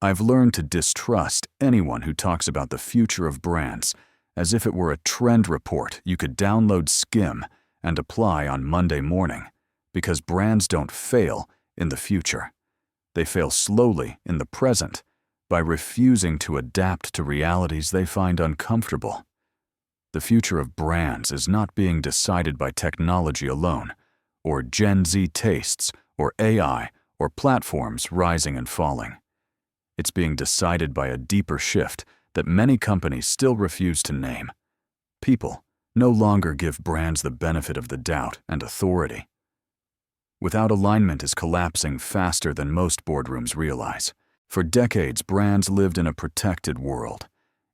I've learned to distrust anyone who talks about the future of brands as if it were a trend report you could download, skim, and apply on Monday morning, because brands don't fail in the future. They fail slowly in the present by refusing to adapt to realities they find uncomfortable. The future of brands is not being decided by technology alone, or Gen Z tastes, or AI, or platforms rising and falling. It's being decided by a deeper shift that many companies still refuse to name. People no longer give brands the benefit of the doubt and authority. Without alignment is collapsing faster than most boardrooms realize. For decades, brands lived in a protected world.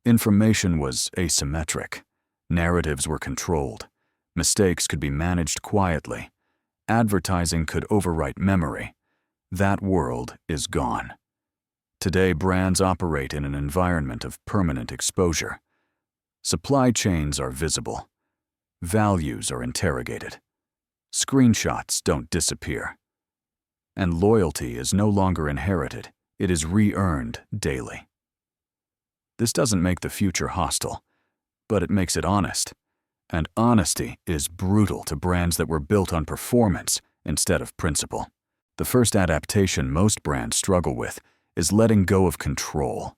Information was asymmetric. Narratives were controlled. Mistakes could be managed quietly. Advertising could overwrite memory. That world is gone. Today, brands operate in an environment of permanent exposure. Supply chains are visible. Values are interrogated. Screenshots don't disappear. And loyalty is no longer inherited. It is re-earned daily. This doesn't make the future hostile, but it makes it honest. And honesty is brutal to brands that were built on performance instead of principle. The first adaptation most brands struggle with is letting go of control.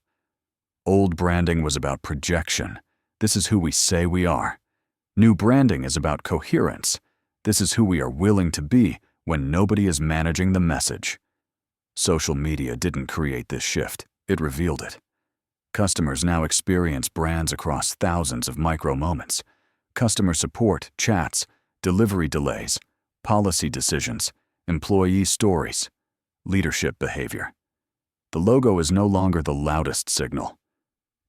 Old branding was about projection. This is who we say we are. New branding is about coherence. This is who we are willing to be when nobody is managing the message. Social media didn't create this shift, it revealed it. Customers now experience brands across thousands of micro-moments. Customer support, chats, delivery delays, policy decisions, employee stories, leadership behavior. The logo is no longer the loudest signal.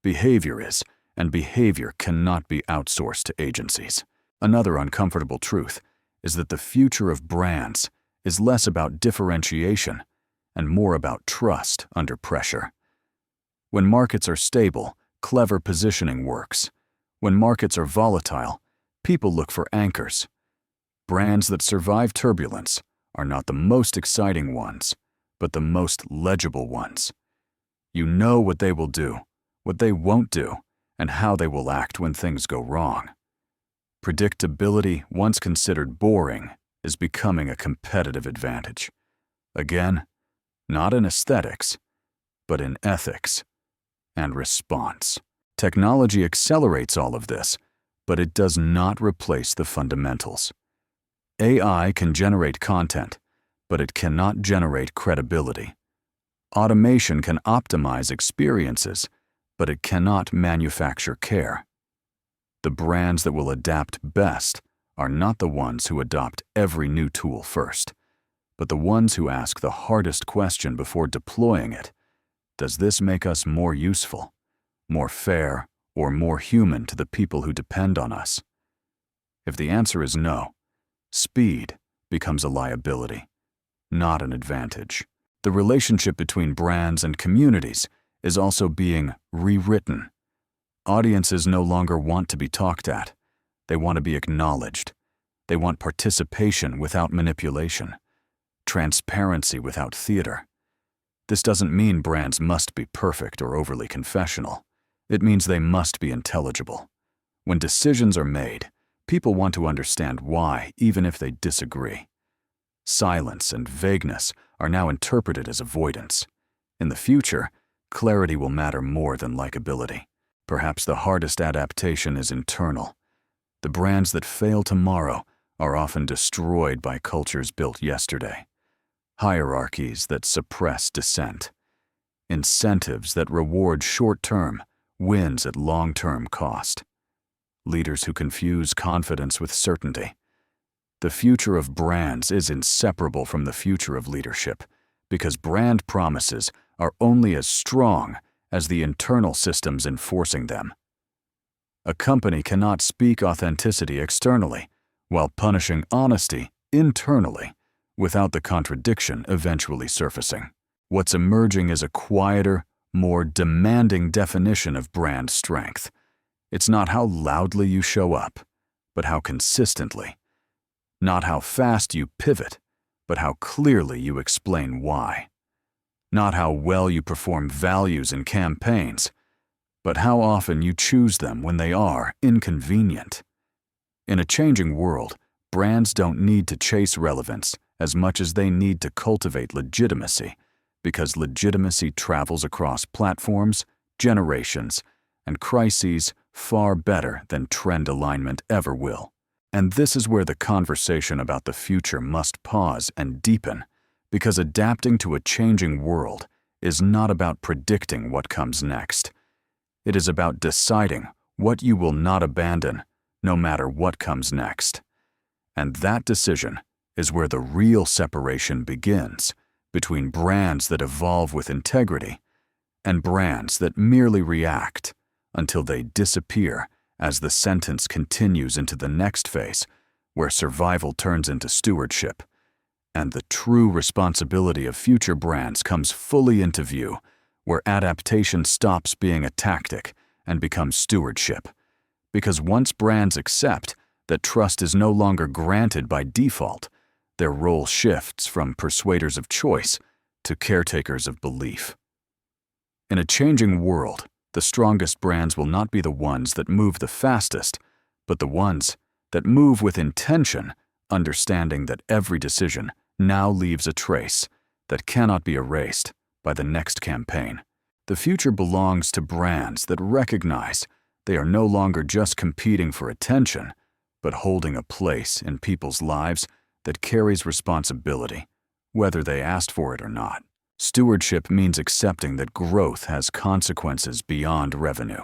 Behavior is, and behavior cannot be outsourced to agencies. Another uncomfortable truth is that the future of brands is less about differentiation and more about trust under pressure. When markets are stable, clever positioning works. When markets are volatile, people look for anchors. Brands that survive turbulence are not the most exciting ones, but the most legible ones. You know what they will do, what they won't do, and how they will act when things go wrong. Predictability, once considered boring, is becoming a competitive advantage. Again, not in aesthetics, but in ethics and response. Technology accelerates all of this, but it does not replace the fundamentals. AI can generate content, but it cannot generate credibility. Automation can optimize experiences, but it cannot manufacture care. The brands that will adapt best are not the ones who adopt every new tool first, but the ones who ask the hardest question before deploying it. Does this make us more useful, more fair, or more human to the people who depend on us? If the answer is no, speed becomes a liability, not an advantage. The relationship between brands and communities is also being rewritten. Audiences no longer want to be talked at. They want to be acknowledged. They want participation without manipulation, transparency without theater. This doesn't mean brands must be perfect or overly confessional. It means they must be intelligible. When decisions are made, people want to understand why, even if they disagree. Silence and vagueness are now interpreted as avoidance. In the future, clarity will matter more than likability. Perhaps the hardest adaptation is internal. The brands that fail tomorrow are often destroyed by cultures built yesterday. Hierarchies that suppress dissent. Incentives that reward short-term wins at long-term cost. Leaders who confuse confidence with certainty. The future of brands is inseparable from the future of leadership, because brand promises are only as strong as the internal systems enforcing them. A company cannot speak authenticity externally while punishing honesty internally without the contradiction eventually surfacing. What's emerging is a quieter, more demanding definition of brand strength. It's not how loudly you show up, but how consistently. Not how fast you pivot, but how clearly you explain why. not how well you perform values in campaigns, but how often you choose them when they are inconvenient. In a changing world, brands don't need to chase relevance as much as they need to cultivate legitimacy, because legitimacy travels across platforms, generations, and crises far better than trend alignment ever will. And this is where the conversation about the future must pause and deepen, because adapting to a changing world is not about predicting what comes next. It is about deciding what you will not abandon, no matter what comes next. And that decision is where the real separation begins between brands that evolve with integrity and brands that merely react until they disappear as the sentence continues into the next phase, where survival turns into stewardship, and the true responsibility of future brands comes fully into view, where adaptation stops being a tactic and becomes stewardship. Because once brands accept that trust is no longer granted by default, their role shifts from persuaders of choice to caretakers of belief. In a changing world, the strongest brands will not be the ones that move the fastest, but the ones that move with intention, understanding that every decision now leaves a trace that cannot be erased by the next campaign. The future belongs to brands that recognize they are no longer just competing for attention, but holding a place in people's lives that carries responsibility, whether they asked for it or not. Stewardship means accepting that growth has consequences beyond revenue.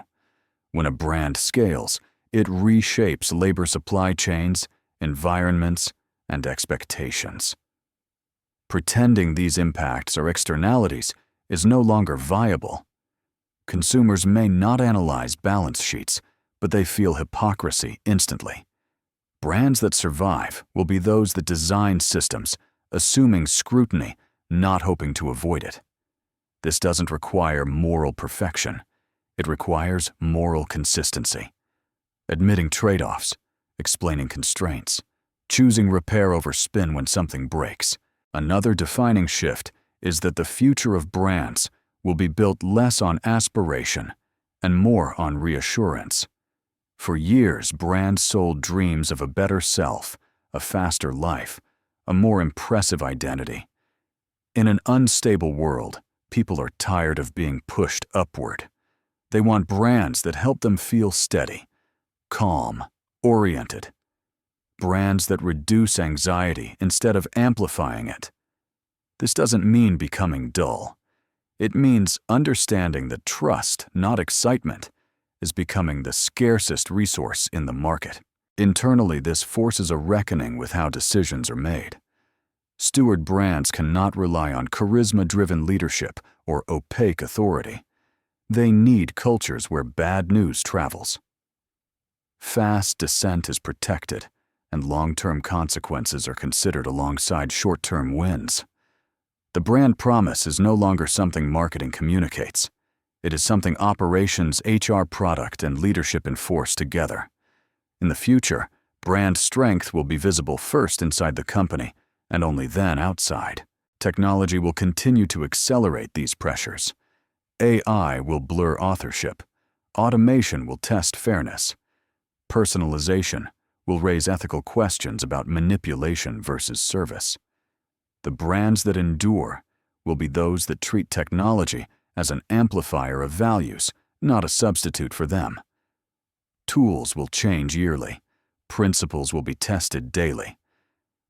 When a brand scales, it reshapes labor supply chains, environments, and expectations. Pretending these impacts are externalities is no longer viable. Consumers may not analyze balance sheets, but they feel hypocrisy instantly. Brands that survive will be those that design systems, assuming scrutiny, not hoping to avoid it. This doesn't require moral perfection. It requires moral consistency. Admitting trade-offs, explaining constraints, choosing repair over spin when something breaks. Another defining shift is that the future of brands will be built less on aspiration and more on reassurance. For years, brands sold dreams of a better self, a faster life, a more impressive identity. In an unstable world, people are tired of being pushed upward. They want brands that help them feel steady, calm, oriented. Brands that reduce anxiety instead of amplifying it. This doesn't mean becoming dull. It means understanding that trust, not excitement, is becoming the scarcest resource in the market. Internally, this forces a reckoning with how decisions are made. Steward brands cannot rely on charisma-driven leadership or opaque authority. They need cultures where bad news travels. Fast dissent is protected, and long-term consequences are considered alongside short-term wins. The brand promise is no longer something marketing communicates. It is something operations, HR, product, and leadership enforce together. In the future, brand strength will be visible first inside the company, and only then outside. Technology will continue to accelerate these pressures. AI will blur authorship. Automation will test fairness. Personalization will raise ethical questions about manipulation versus service. The brands that endure will be those that treat technology as an amplifier of values, not a substitute for them. Tools will change yearly. Principles will be tested daily.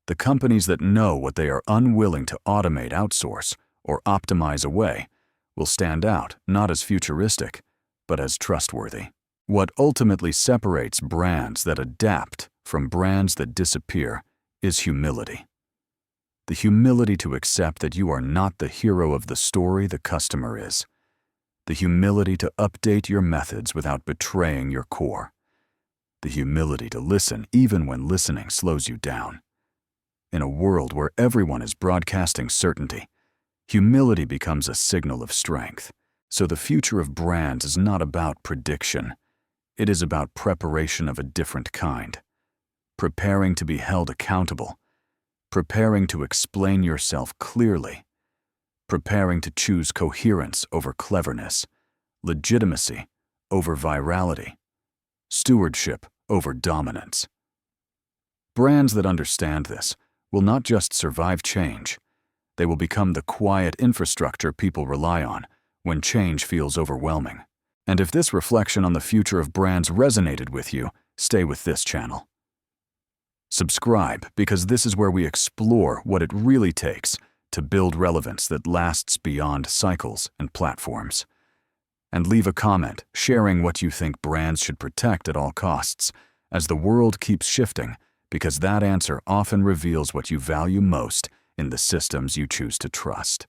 The companies that know what they are unwilling to automate, outsource, or optimize away will stand out not as futuristic, but as trustworthy. What ultimately separates brands that adapt from brands that disappear is humility. The humility to accept that you are not the hero of the story the customer is. The humility to update your methods without betraying your core. The humility to listen even when listening slows you down. In a world where everyone is broadcasting certainty, humility becomes a signal of strength. So the future of brands is not about prediction. It is about preparation of a different kind. Preparing to be held accountable. Preparing to explain yourself clearly. preparing to choose coherence over cleverness, legitimacy over virality, stewardship over dominance. Brands that understand this will not just survive change, they will become the quiet infrastructure people rely on when change feels overwhelming. And if this reflection on the future of brands resonated with you, stay with this channel. Subscribe, because this is where we explore what it really takes to build relevance that lasts beyond cycles and platforms. And leave a comment sharing what you think brands should protect at all costs, as the world keeps shifting, because that answer often reveals what you value most in the systems you choose to trust.